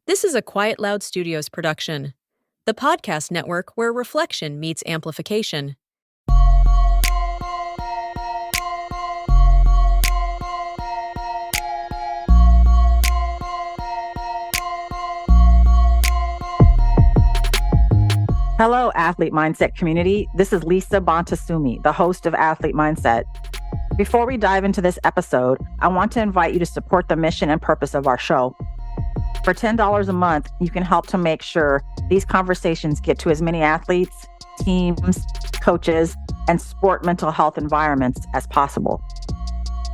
This is a Quiet Loud Studios production, the podcast network where reflection meets amplification. Hello, Athlete Mindset community. This is Lisa Bonta Sumii, the host of Athlete Mindset. Before we dive into this episode, I want to invite you to support the mission and purpose of our show. For $10 a month, you can help to make sure these conversations get to as many athletes, teams, coaches, and sport mental health environments as possible.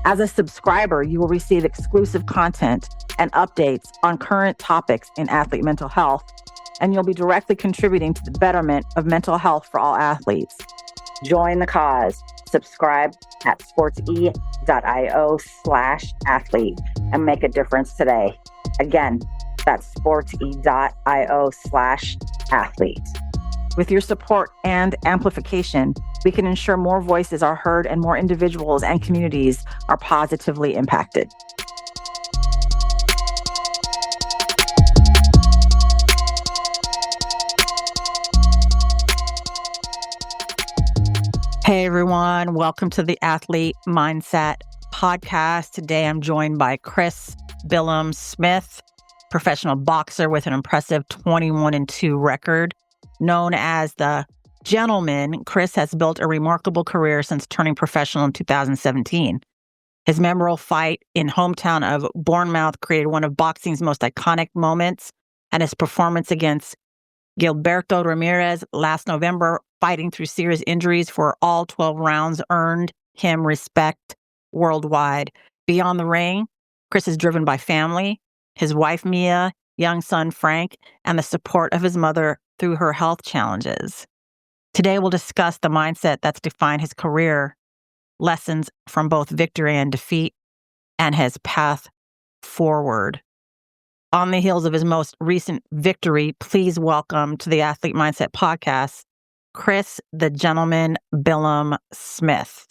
As a subscriber, you will receive exclusive content and updates on current topics in athlete mental health, and you'll be directly contributing to the betterment of mental health for all athletes. Join the cause. Subscribe at sportsE.io/athlete and make a difference today. Again, that's sportsE.io/athlete. With your support and amplification, we can ensure more voices are heard and more individuals and communities are positively impacted. Hey everyone, welcome to the Athlete Mindset podcast. Today I'm joined by Chris Billam-Smith, professional boxer with an impressive 21-2 record. Known as the Gentleman, Chris has built a remarkable career since turning professional in 2017. His memorable fight in hometown of Bournemouth created one of boxing's most iconic moments, and his performance against Gilberto Ramirez last November, fighting through serious injuries for all 12 rounds, earned him respect worldwide. Beyond the ring, Chris is driven by family, his wife Mia, young son Frank, and the support of his mother through her health challenges. Today we'll discuss the mindset that's defined his career, lessons from both victory and defeat, and his path forward. On the heels of his most recent victory, please welcome to the Athlete Mindset podcast, Chris the Gentleman Billam-Smith.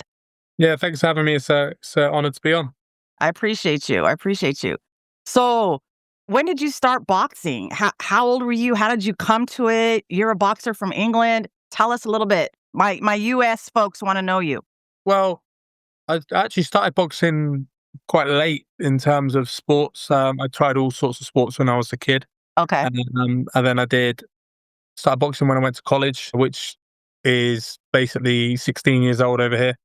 Yeah, thanks for having me. It's an honor to be on. I appreciate you. So, when did you start boxing? How old were you? How did you come to it? You're a boxer from England. Tell us a little bit. My U.S. folks want to know you. Well, I actually started boxing quite late in terms of sports. I tried all sorts of sports when I was a kid. Okay. And then I started boxing when I went to college, which is basically 16 years old over here.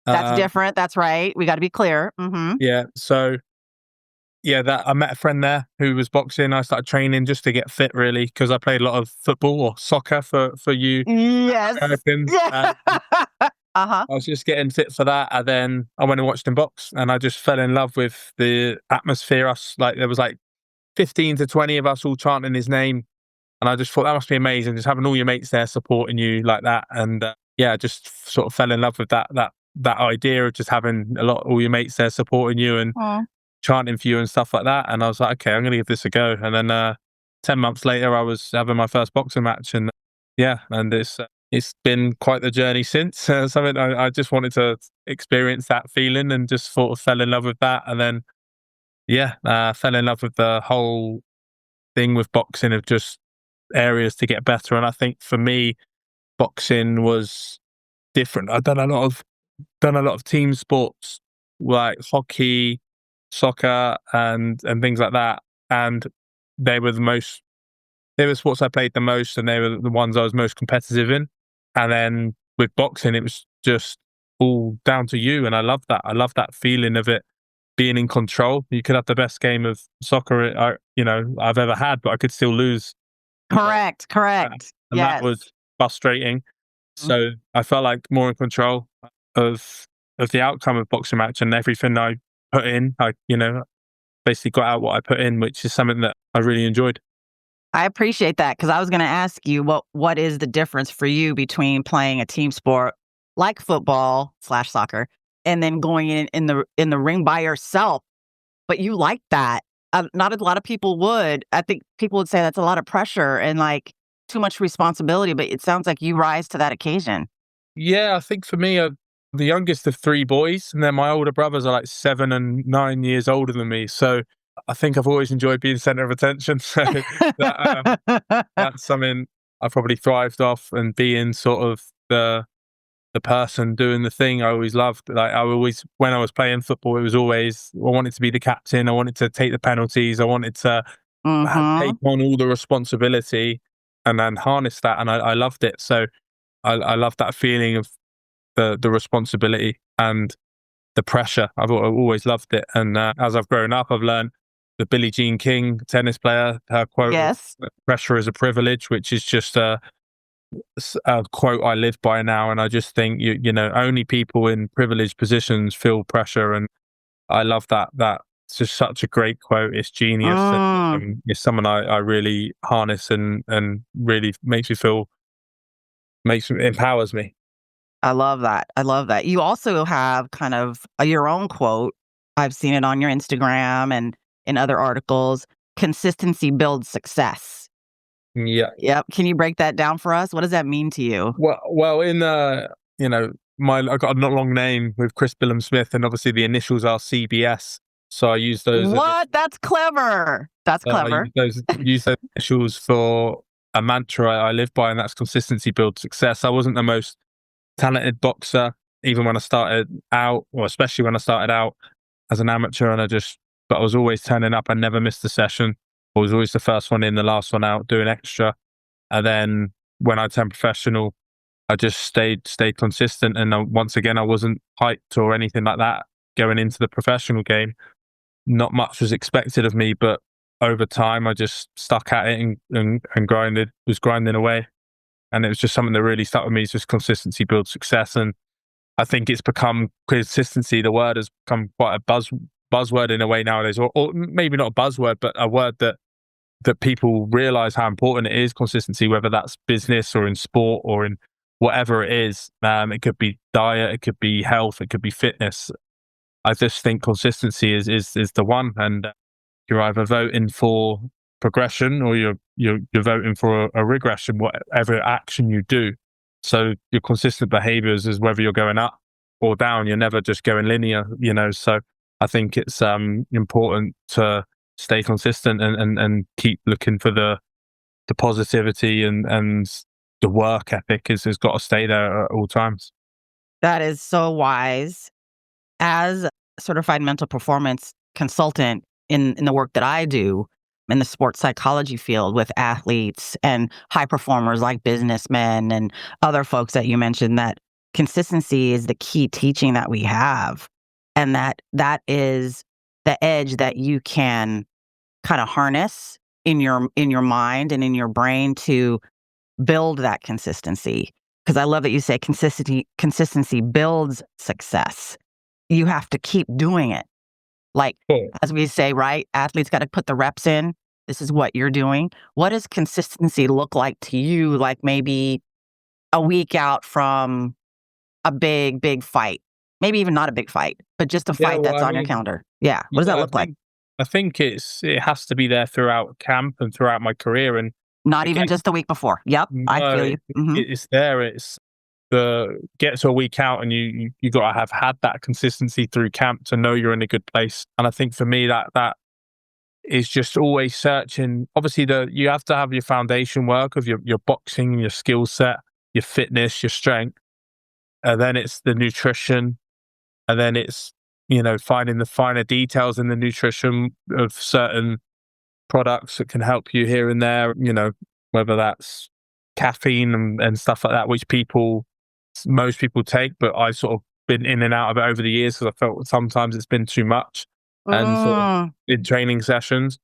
That's different. That's right. We got to be clear. Mm-hmm. Yeah. So, I met a friend there who was boxing. I started training just to get fit, really, because I played a lot of football or soccer for you. Yes. Americans. Yeah. I was just getting fit for that, and then I went and watched him box, and I just fell in love with the atmosphere. There was 15 to 20 of us all chanting his name, and I just thought that must be amazing, just having all your mates there supporting you like that. And I just sort of fell in love with that idea of just having all your mates there supporting you and chanting for you and stuff like that. And I was like, okay, I'm going to give this a go. And then 10 months later, I was having my first boxing match, and it's been quite the journey since. Something I just wanted to experience that feeling and just sort of fell in love with that. And then, fell in love with the whole thing with boxing of just areas to get better. And I think for me, boxing was different. I've done a lot of team sports like hockey, soccer, and things like that. And they were sports I played the most, and they were the ones I was most competitive in. And then with boxing, it was just all down to you. And I love that. I love that feeling of it being in control. You could have the best game of soccer I've ever had, but I could still lose. Correct. And that was frustrating. So I felt like more in control of the outcome of boxing match, and everything I put in, I basically got out what I put in, which is something that I really enjoyed. I appreciate that, because I was going to ask you what is the difference for you between playing a team sport like football/soccer and then going in the ring by yourself. But you like that. Not a lot of people would. I think people would say that's a lot of pressure and too much responsibility, but it sounds like you rise to that occasion. Yeah, I think for me, I'm the youngest of three boys, and then my older brothers are 7 and 9 years older than me. So I think I've always enjoyed being center of attention. So that's something I probably thrived off, and being sort of the person doing the thing I always loved. Like when I was playing football, it was always, I wanted to be the captain. I wanted to take the penalties. I wanted to take on all the responsibility and then harness that. And I loved it. So I love that feeling of the responsibility and the pressure. I've always loved it. And as I've grown up, I've learned the Billie Jean King tennis player, her quote, yes, pressure is a privilege, which is just a quote I live by now. And I just think, you know, only people in privileged positions feel pressure. And I love that. It's just such a great quote. It's genius. And, it's someone I really harness and really empowers me. I love that. You also have kind of your own quote. I've seen it on your Instagram and in other articles. Consistency builds success. Yeah. Yep. Can you break that down for us? What does that mean to you? Well, in you know, I got a long name with Chris Billam-Smith, and obviously the initials are CBS. So I use those. What? That's clever. That's clever. Use those initials for a mantra I live by, and that's consistency builds success. I wasn't the most talented boxer, even when I started out, or especially when I started out as an amateur, but I was always turning up. I never missed a session. I was always the first one in, the last one out, doing extra. And then when I turned professional, I just stayed consistent. And once again, I wasn't hyped or anything like that going into the professional game. Not much was expected of me, but over time, I just stuck at it and was grinding away. And it was just something that really stuck with me. It's just consistency builds success. And I think it's become consistency. The word has become quite a buzzword in a way nowadays, or maybe not a buzzword, but a word that people realize how important it is, consistency, whether that's business or in sport or in whatever it is. It could be diet, it could be health, it could be fitness. I just think consistency is the one. And you're either voting for progression or you're voting for a regression, whatever action you do. So your consistent behaviors is whether you're going up or down. You're never just going linear, you know. So I think it's important to stay consistent and keep looking for the positivity and the work ethic has got to stay there at all times. That is so wise. As a certified mental performance consultant in the work that I do in the sports psychology field with athletes and high performers like businessmen and other folks that you mentioned, that consistency is the key teaching that we have. And that is the edge that you can kind of harness in your mind and in your brain to build that consistency. Because I love that you say consistency builds success. You have to keep doing it. Like, as we say, right? Athletes got to put the reps in. This is what you're doing. What does consistency look like to you? Like maybe a week out from a big fight. Maybe even not a big fight, but just a fight that's on your calendar. Yeah. What does that look like? I think it has to be there throughout camp and throughout my career, and not even just the week before. Yep. No, I feel you. Mm-hmm. It's there. It's get to a week out, and you got to have had that consistency through camp to know you're in a good place. And I think for me that is just always searching. Obviously, you have to have your foundation work of your boxing, your skill set, your fitness, your strength, and then it's the nutrition, and then it's, you know, finding the finer details in the nutrition of certain products that can help you here and there, you know, whether that's caffeine and stuff like that, which most people take, but I've sort of been in and out of it over the years because I felt sometimes it's been too much. And sort of in training sessions,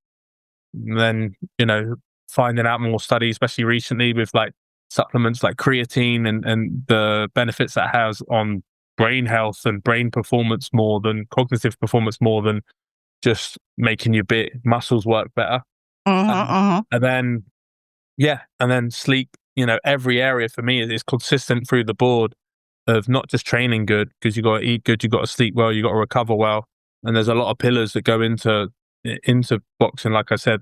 and then, you know, finding out more studies, especially recently with like supplements like creatine and the benefits that has on brain health and brain performance, more than cognitive performance, more than just making your muscles work better. And then, and then sleep, you know, every area for me is consistent through the board of not just training good, because you got to eat good, you got to sleep well, you got to recover well. And there's a lot of pillars that go into boxing. Like I said,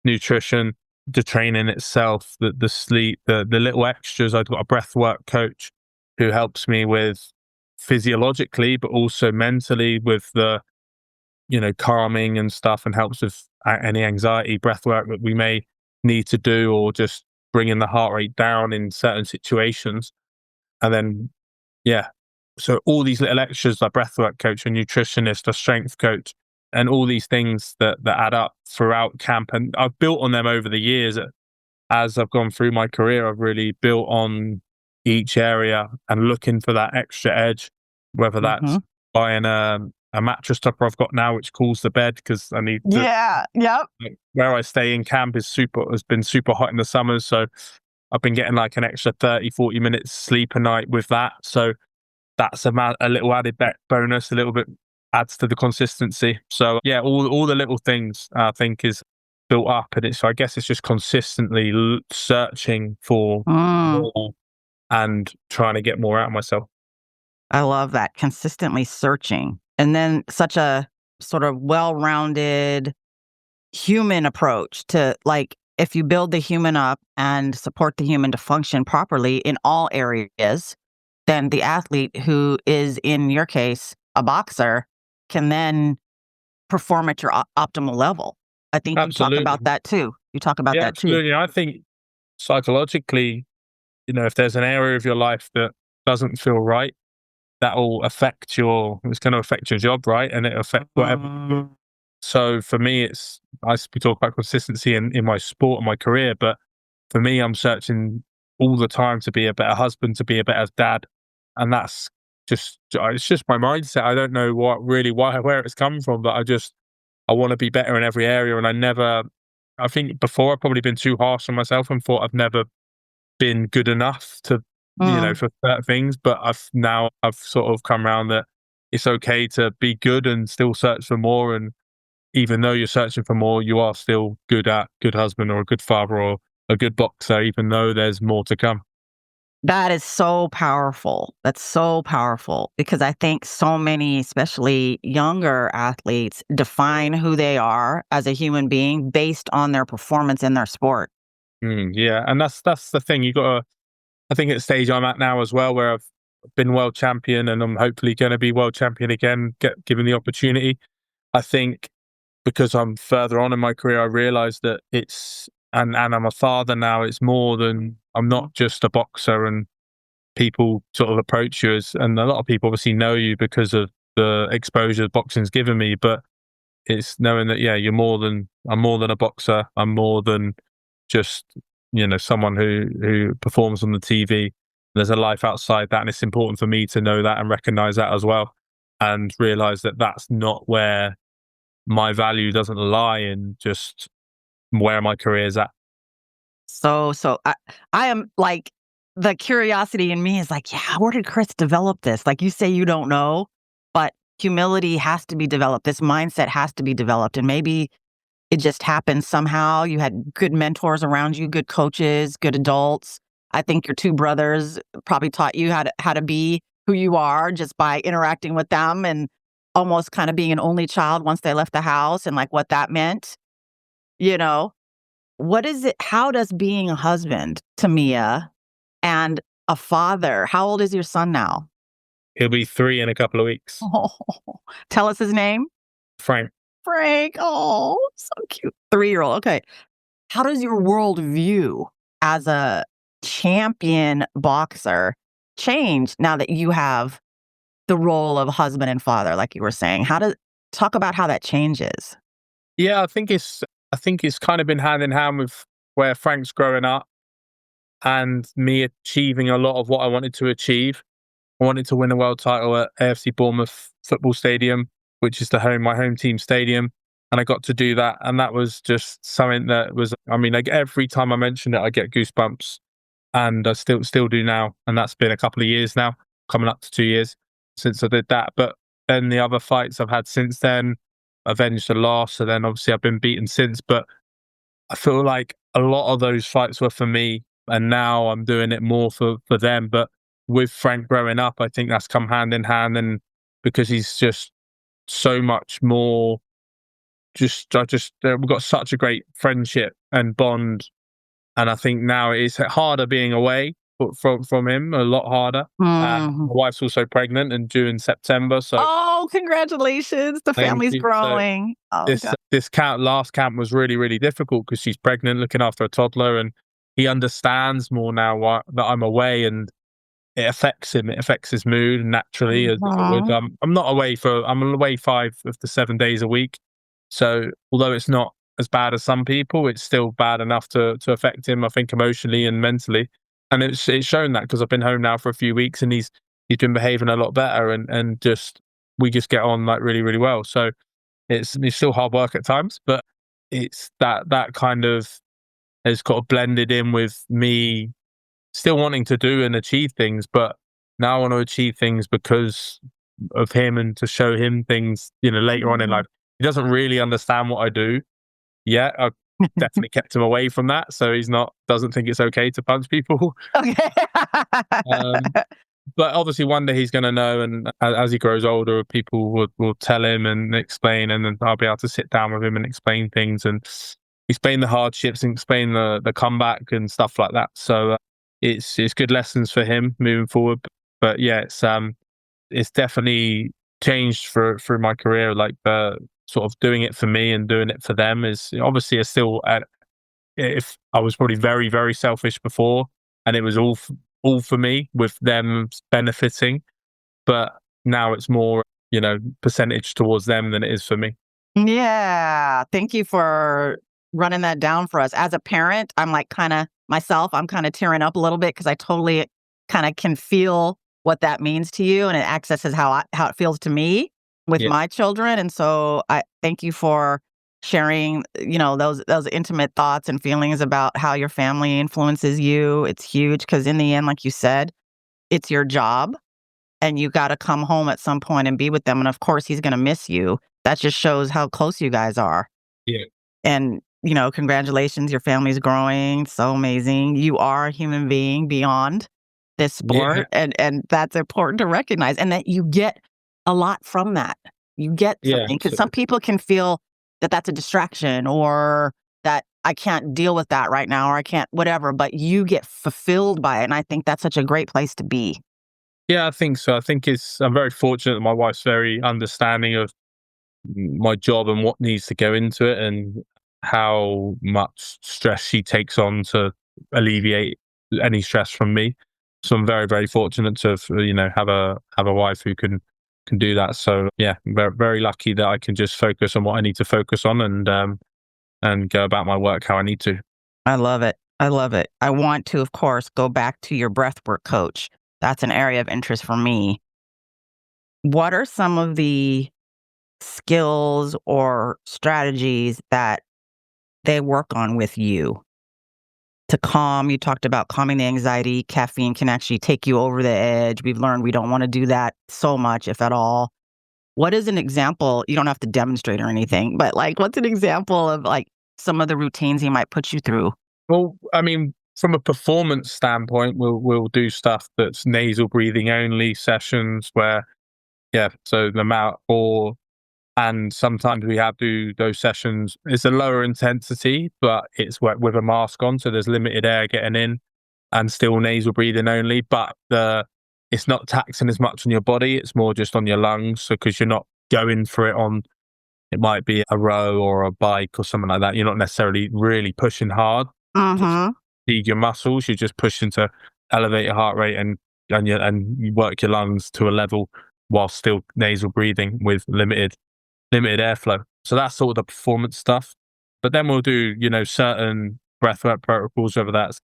nutrition, the training itself, the sleep, the little extras. I've got a breathwork coach who helps me with physiologically, but also mentally with the calming and stuff, and helps with any anxiety, breath work that we may need to do, or just bringing the heart rate down in certain situations. And then, so all these little extras, like breathwork coach, a nutritionist, a strength coach, and all these things that add up throughout camp. And I've built on them over the years. As I've gone through my career, I've really built on each area and looking for that extra edge, whether that's buying a mattress topper I've got now, which cools the bed because I need to. Yeah, yep. Where I stay in camp has been super hot in the summers. So I've been getting like an extra 30, 40 minutes sleep a night with that. So that's a little added bonus, a little bit adds to the consistency. So yeah, all the little things I think is built up, and I guess it's just consistently searching for more and trying to get more out of myself. I love that, consistently searching. And then such a sort of well-rounded human approach to, like, if you build the human up and support the human to function properly in all areas, then the athlete, who is, in your case, a boxer, can then perform at your optimal level. I think Absolutely. You talk about that too. Absolutely. I think psychologically, if there's an area of your life that doesn't feel right, that will it's going to affect your job, right? And it'll affect whatever. So for me, we talk about consistency in my sport and my career, but for me, I'm searching all the time to be a better husband, to be a better dad. And it's just my mindset. I don't know where it's come from, but I want to be better in every area. And I think before I've probably been too harsh on myself and thought I've never been good enough to, for certain things. But I've sort of come around that it's okay to be good and still search for more. And even though you're searching for more, you are still good husband or a good father or a good boxer, even though there's more to come. That is so powerful. That's so powerful, because I think so many, especially younger athletes, define who they are as a human being based on their performance in their sport. Yeah, and that's the thing. I think at the stage I'm at now as well, where I've been world champion and I'm hopefully going to be world champion again, given the opportunity. I think because I'm further on in my career, I realised that and I'm a father now. It's more than, I'm not just a boxer, and people sort of approach you and a lot of people obviously know you because of the exposure boxing's given me, but it's knowing that, I'm more than a boxer. I'm more than just, someone who performs on the TV. There's a life outside that, and it's important for me to know that and recognize that as well, and realize that that's not where my value doesn't lie in just where my career is at. So I am like, the curiosity in me is like, yeah, where did Chris develop this? Like you say, you don't know, but humility has to be developed. This mindset has to be developed. And maybe it just happened somehow. You had good mentors around you, good coaches, good adults. I think your two brothers probably taught you how to be who you are just by interacting with them, and almost kind of being an only child once they left the house, and like what that meant. What is it? How does being a husband to Mia and a father, how old is your son now? He'll be 3 in a couple of weeks. Oh, tell us his name. Frank. Oh, so cute. 3-year-old. Okay. How does your worldview as a champion boxer change now that you have the role of husband and father, like you were saying? Talk about how that changes. Yeah, I think it's kind of been hand in hand with where Frank's growing up and me achieving a lot of what I wanted to achieve. I wanted to win a world title at AFC Bournemouth Football Stadium, which is my home team stadium. And I got to do that. And that was just something that was, like every time I mention it, I get goosebumps, and I still do now. And that's been a couple of years now, coming up to 2 years since I did that. But then the other fights I've had since then, avenged the loss. So then obviously I've been beaten since, but I feel like a lot of those fights were for me, and now I'm doing it more for them. But with Frank growing up, I think that's come hand in hand, and because he's just so much more, we've got such a great friendship and bond. And I think now it's harder being away, from him, a lot harder. My wife's also pregnant and due in September. So congratulations! The family's growing. So this last camp was really, really difficult because she's pregnant, looking after a toddler, and he understands more now that I'm away, and it affects him. It affects his mood naturally. I'm away 5 of the 7 days a week. So although it's not as bad as some people, it's still bad enough to affect him, I think, emotionally and mentally. And it's shown that because I've been home now for a few weeks and he's been behaving a lot better, and we just get on like really, really well. So it's still hard work at times, but it's that kind of has got blended in with me still wanting to do and achieve things, but now I want to achieve things because of him and to show him things, later on in life. He doesn't really understand what I do yet. I've definitely kept him away from that, so doesn't think it's okay to punch people. Okay. But obviously one day he's going to know, and as he grows older, people will tell him and explain, and then I'll be able to sit down with him and explain things and explain the hardships and explain the comeback and stuff like that. So it's good lessons for him moving forward. But yeah, it's definitely changed through my career. Like sort of doing it for me and doing it for them is obviously if I was probably very, very selfish before, and it was all for me with them benefiting, but now it's more percentage towards them than it is for me. Yeah, thank you for running that down for us. As a parent, I'm like I'm kind of tearing up a little bit because I totally kind of can feel what that means to you, and it accesses how it feels to me with my children. And so I thank you for sharing, those intimate thoughts and feelings about how your family influences you. It's huge because in the end, like you said, it's your job and you got to come home at some point and be with them. And of course, he's going to miss you. That just shows how close you guys are. Yeah. And congratulations, your family's growing. So amazing. You are a human being beyond this sport. Yeah. And that's important to recognize. And that you get a lot from that. You get something. Because some people can feel that that's a distraction, or that I can't deal with that right now, or I can't whatever. But you get fulfilled by it. And I think that's such a great place to be. Yeah, I think so. I think I'm very fortunate that my wife's very understanding of my job and what needs to go into it, and how much stress she takes on to alleviate any stress from me. So I'm very, very fortunate to have a wife who can do that. So yeah, very, very lucky that I can just focus on what I need to focus on and go about my work how I need to. I love it. I love it. I want to, of course, go back to your breathwork coach. That's an area of interest for me. What are some of the skills or strategies that they work on with you to calm? You talked about calming the anxiety. Caffeine can actually take you over the edge. We've learned we don't want to do that so much, if at all. What is an example? You don't have to demonstrate or anything, but what's an example of some of the routines he might put you through? Well, I mean, from a performance standpoint, we'll do stuff that's nasal breathing only sessions where, so the mouth, and sometimes we have to do those sessions. It's a lower intensity, but it's with a mask on, so there's limited air getting in, and still nasal breathing only. But it's not taxing as much on your body. It's more just on your lungs. So because you're not going for it it might be a row or a bike or something like that. You're not necessarily really pushing hard to feed your muscles. You're just pushing to elevate your heart rate and you work your lungs to a level while still nasal breathing with limited airflow. So that's sort of the performance stuff. But then we'll do, certain breathwork protocols, whether that's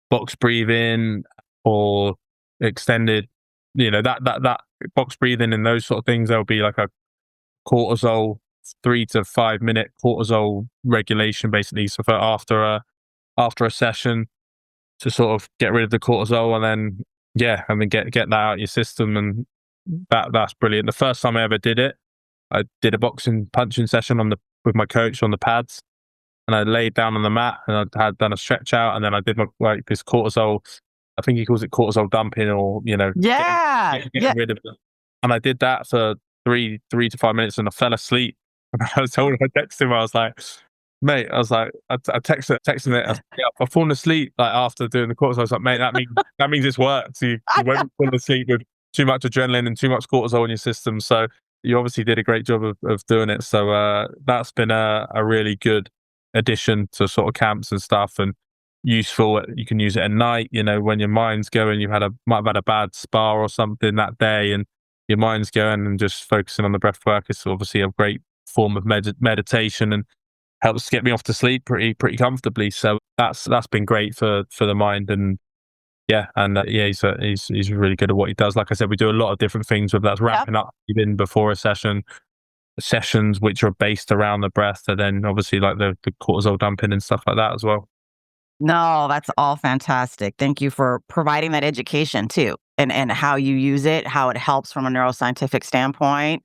box breathing or extended, that box breathing and those sort of things. There'll be like a cortisol, 3 to 5 minute cortisol regulation, basically. So for after a session to sort of get rid of the cortisol, and then get that out of your system. And that's brilliant. The first time I ever did it, I did a boxing punching session with my coach on the pads, and I laid down on the mat and I had done a stretch out, and then I did this cortisol. I think he calls it cortisol dumping, or getting rid of it. And I did that for 3 to 5 minutes, and I fell asleep. And I texted him. I was like, mate, I was like, I texted it. I said, yeah, I've fallen asleep like after doing the cortisol. I was like, mate, that means it's worked. So you won't fall asleep with too much adrenaline and too much cortisol in your system. So you obviously did a great job of doing it. So that's been a really good addition to sort of camps and stuff, and useful. You can use it at night, when your mind's going, might have had a bad spa or something that day, and your mind's going and just focusing on the breath work is obviously a great form of meditation and helps get me off to sleep pretty comfortably. So that's been great for the mind. And he's really good at what he does. Like I said, we do a lot of different things, whether that's ramping up even before a sessions which are based around the breath, and then obviously like the cortisol dumping and stuff like that as well. No, that's all fantastic. Thank you for providing that education too, and how you use it, how it helps from a neuroscientific standpoint.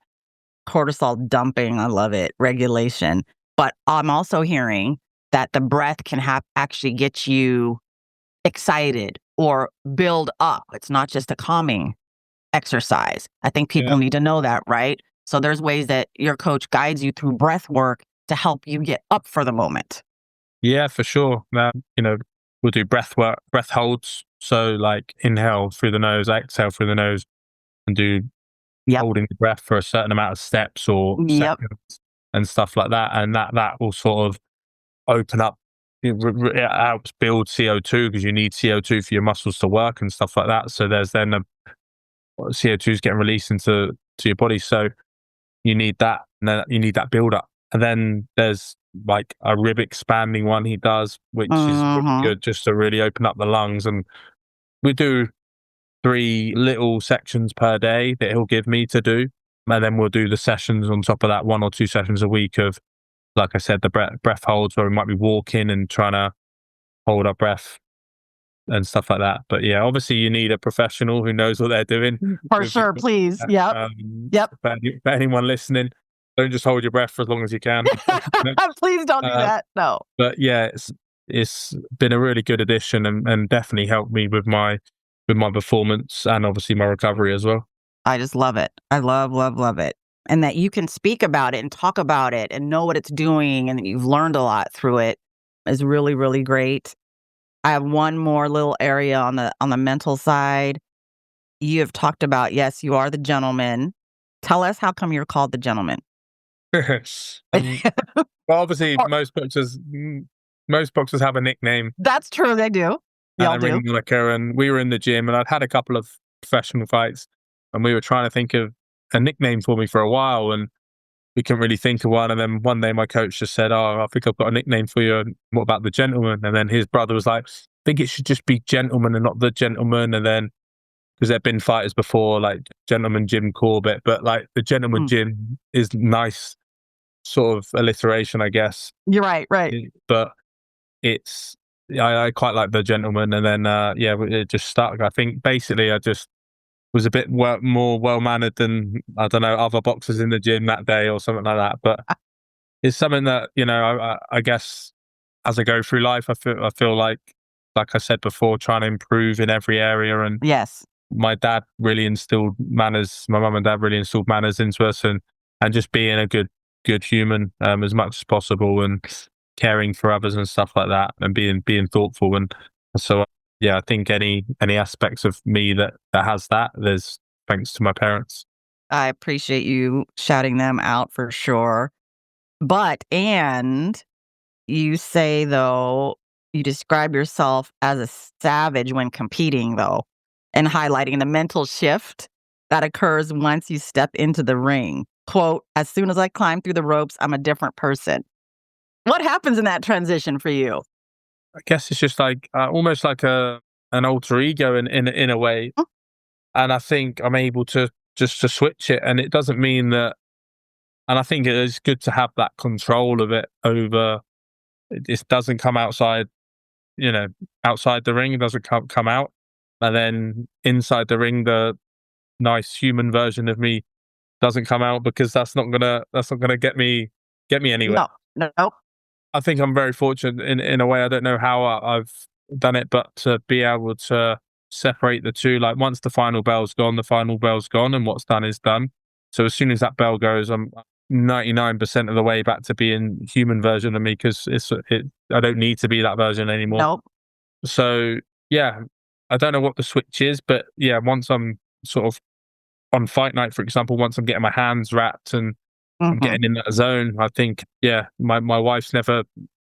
Cortisol dumping, I love it. Regulation. But I'm also hearing that the breath can actually get you excited or build up. It's not just a calming exercise. I think people need to know that, right? So there's ways that your coach guides you through breath work to help you get up for the moment. Yeah, for sure. We'll do breath work, breath holds. So like inhale through the nose, exhale through the nose, and do holding the breath for a certain amount of steps or seconds and stuff like that. And that will sort of open up. It helps build CO2 because you need CO2 for your muscles to work and stuff like that. So there's then CO2 is getting released into your body. So you need that, and then you need that build up. And then there's like a rib expanding one he does, which is really good just to really open up the lungs. And we do 3 little sections per day that he'll give me to do. And then we'll do the sessions on top of that, 1 or 2 sessions a week of, like I said, the breath holds, where we might be walking and trying to hold our breath and stuff like that. But yeah, obviously you need a professional who knows what they're doing. For sure, please. Yep. For anyone listening, don't just hold your breath for as long as you can. Please don't do that. No. But yeah, it's been a really good addition and definitely helped me with my performance and obviously my recovery as well. I just love it. I love it. And that you can speak about it and talk about it and know what it's doing and that you've learned a lot through it is really, really great. I have one more little area on the mental side. You have talked about, yes, you are the gentleman. Tell us how come you're called the gentleman. Well, obviously, most boxers have a nickname. That's true, they do. And a ring moniker. And we were in the gym, and I'd had a couple of professional fights, and we were trying to think of a nickname for me for a while, and we couldn't really think of one. And then one day, my coach just said, "Oh, I think I've got a nickname for you. And what about the gentleman?" And then his brother was like, "I think it should just be gentleman and not the gentleman." And then because there've been fighters before, like Gentleman Jim Corbett, but like the Gentleman Jim is nice. Sort of alliteration, I guess. You're right. But I quite like the gentleman, and then it just stuck. I think basically I just was a bit more well mannered than, I don't know, other boxers in the gym that day or something like that. But it's something that I guess as I go through life, I feel like I said before, trying to improve in every area. And yes, my dad really instilled manners. My mum and dad really instilled manners into us, and just being a good human as much as possible, and caring for others and stuff like that, and being thoughtful. And so I think any aspects of me that has that, there's thanks to my parents. I appreciate you shouting them out for sure. And you say, though, you describe yourself as a savage when competing, though, and highlighting the mental shift that occurs once you step into the ring. Quote, "As soon as I climb through the ropes, I'm a different person." What happens in that transition for you? I guess it's just like almost like an alter ego in a way. And I think I'm able to just to switch it. And it doesn't mean that, and I think it is good to have that control of it over, it doesn't come outside the ring, it doesn't come out. And then inside the ring, the nice human version of me doesn't come out, because that's not gonna get me anywhere. No. I think I'm very fortunate in a way. I don't know how I've done it, but to be able to separate the two. Like once the final bell's gone, and what's done is done. So as soon as that bell goes, I'm 99% of the way back to being human version of me, because I don't need to be that version anymore. Nope. So yeah, I don't know what the switch is, but yeah, once I'm sort of on fight night, for example, once I'm getting my hands wrapped and I'm Mm-hmm. getting in that zone, I think, yeah, my wife's never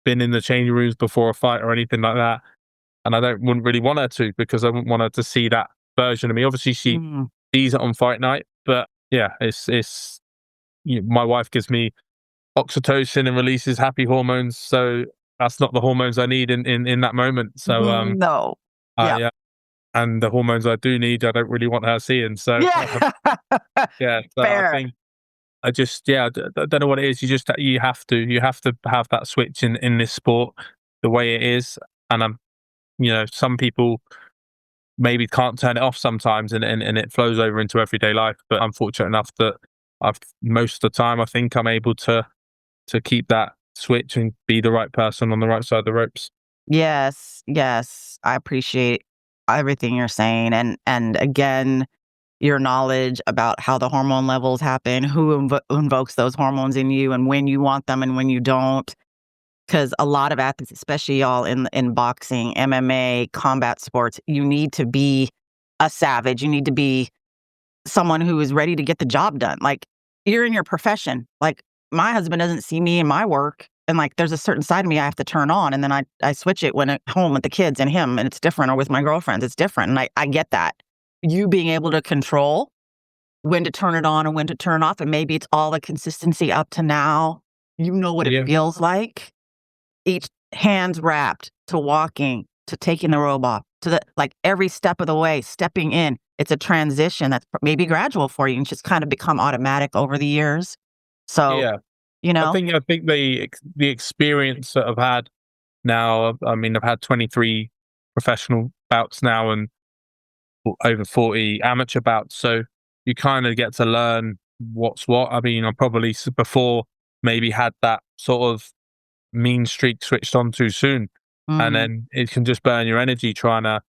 been in the changing rooms before a fight or anything like that. And wouldn't really want her to, because I wouldn't want her to see that version of me. Obviously, she Mm-hmm. sees it on fight night, but yeah, my wife gives me oxytocin and releases happy hormones. So that's not the hormones I need in that moment. So, No. Yeah. yeah. And the hormones I do need, I don't really want her seeing. So, Yeah. yeah, but I Fair. think I don't know what it is. You have to have that switch in this sport the way it is. And some people maybe can't turn it off sometimes, and it flows over into everyday life. But I'm fortunate enough that most of the time, I think I'm able to keep that switch and be the right person on the right side of the ropes. Yes. Yes. I appreciate everything you're saying. And again, your knowledge about how the hormone levels happen, who invokes those hormones in you, and when you want them and when you don't. Because a lot of athletes, especially y'all in boxing, MMA, combat sports, you need to be a savage. You need to be someone who is ready to get the job done. Like, you're in your profession. Like, my husband doesn't see me in my work, and like there's a certain side of me I have to turn on, and then I switch it when at home with the kids and him, and it's different, or with my girlfriends, it's different. And I get that. You being able to control when to turn it on and when to turn off, and maybe it's all the consistency up to now. You know what Yeah. it feels like. Each hands wrapped, to walking, to taking the robe off, to like every step of the way, stepping in. It's a transition that's maybe gradual for you and just kind of become automatic over the years. So, Yeah. you know, I think the experience that I've had now, I mean, I've had 23 professional bouts now and over 40 amateur bouts. So you kind of get to learn what's what. I mean, I probably before maybe had that sort of mean streak switched on too soon. And mhm, then it can just burn your energy trying to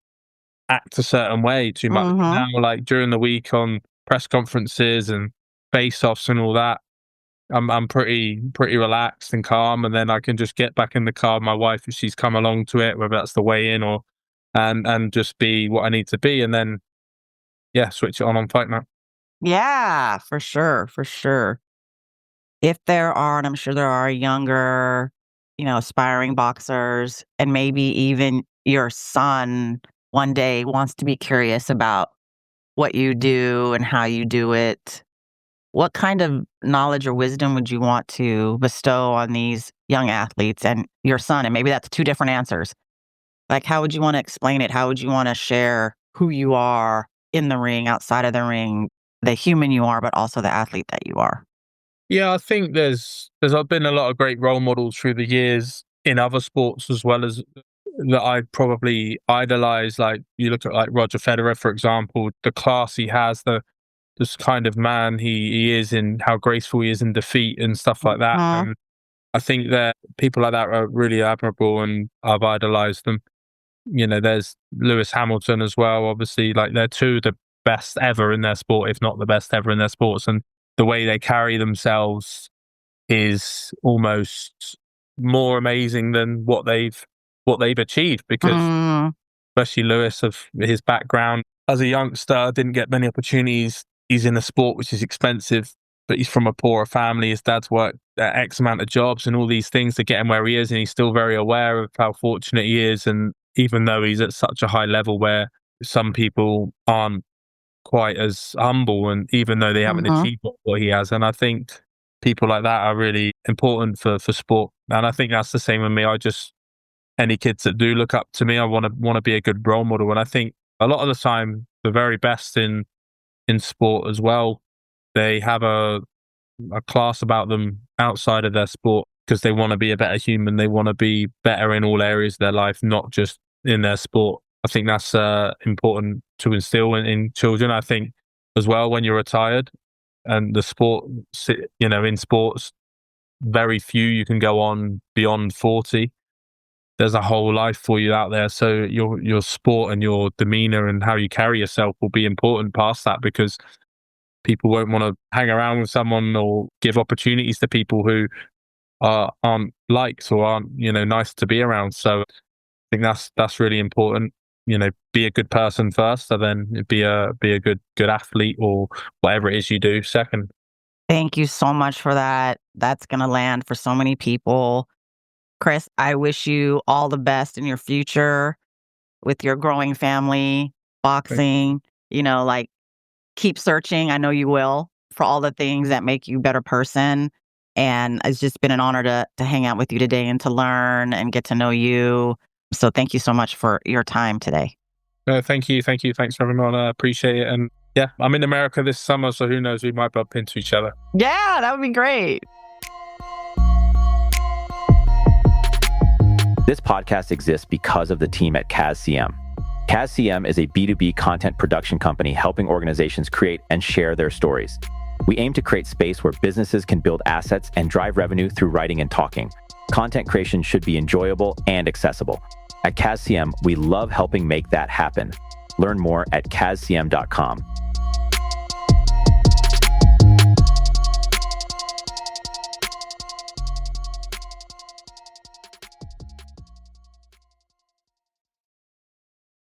act a certain way too much. mhm. Now, like during the week on press conferences and face-offs and all that, I'm pretty relaxed and calm, and then I can just get back in the car with my wife if she's come along to it, whether that's the way in or and just be what I need to be, and then yeah, switch it on fight night. Yeah, for sure, for sure. If there are, and I'm sure there are, younger, aspiring boxers, and maybe even your son one day wants to be curious about what you do and how you do it, what kind of knowledge or wisdom would you want to bestow on these young athletes and your son? And maybe that's two different answers. Like, how would you want to explain it? How would you want to share who you are in the ring, outside of the ring, the human you are, but also the athlete that you are? Yeah, I think there's been a lot of great role models through the years in other sports as well as that I probably idolize. Like you look at like Roger Federer, for example, the class he has, the this kind of man he is, in how graceful he is in defeat and stuff like that. Mhm. And I think that people like that are really admirable, and I've idolized them. There's Lewis Hamilton as well. Obviously, like they're two of the best ever in their sport, if not the best ever in their sports. And the way they carry themselves is almost more amazing than what they've achieved, because Mm, especially Lewis, of his background as a youngster, didn't get many opportunities. He's in a sport which is expensive, but he's from a poorer family. His dad's worked at X amount of jobs and all these things to get him where he is, and he's still very aware of how fortunate he is. And even though he's at such a high level where some people aren't quite as humble, and even though they haven't mhm. achieved what he has, and I think people like that are really important for sport. And I think that's the same with me. Any kids that do look up to me, I want to be a good role model. And I think a lot of the time, the very best in sport as well, they have a class about them outside of their sport, because they want to be a better human. They want to be better in all areas of their life, not just in their sport. I think that's important to instill in children. I think as well, when you're retired and the sport, in sports, very few you can go on beyond 40. There's a whole life for you out there. So your sport and your demeanor and how you carry yourself will be important past that, because people won't want to hang around with someone or give opportunities to people who aren't liked or aren't, nice to be around. So I think that's really important. Be a good person first, and then be a good athlete or whatever it is you do second. Thank you so much for that. That's going to land for so many people. Chris, I wish you all the best in your future with your growing family, boxing, keep searching. I know you will, for all the things that make you a better person. And it's just been an honor to hang out with you today and to learn and get to know you. So thank you so much for your time today. Thank you. Thanks for having me on. I appreciate it. And yeah, I'm in America this summer, so who knows, we might bump into each other. Yeah, that would be great. This podcast exists because of the team at CAS-CM. CAS-CM is a B2B content production company helping organizations create and share their stories. We aim to create space where businesses can build assets and drive revenue through writing and talking. Content creation should be enjoyable and accessible. At CAS-CM, we love helping make that happen. Learn more at cascm.com.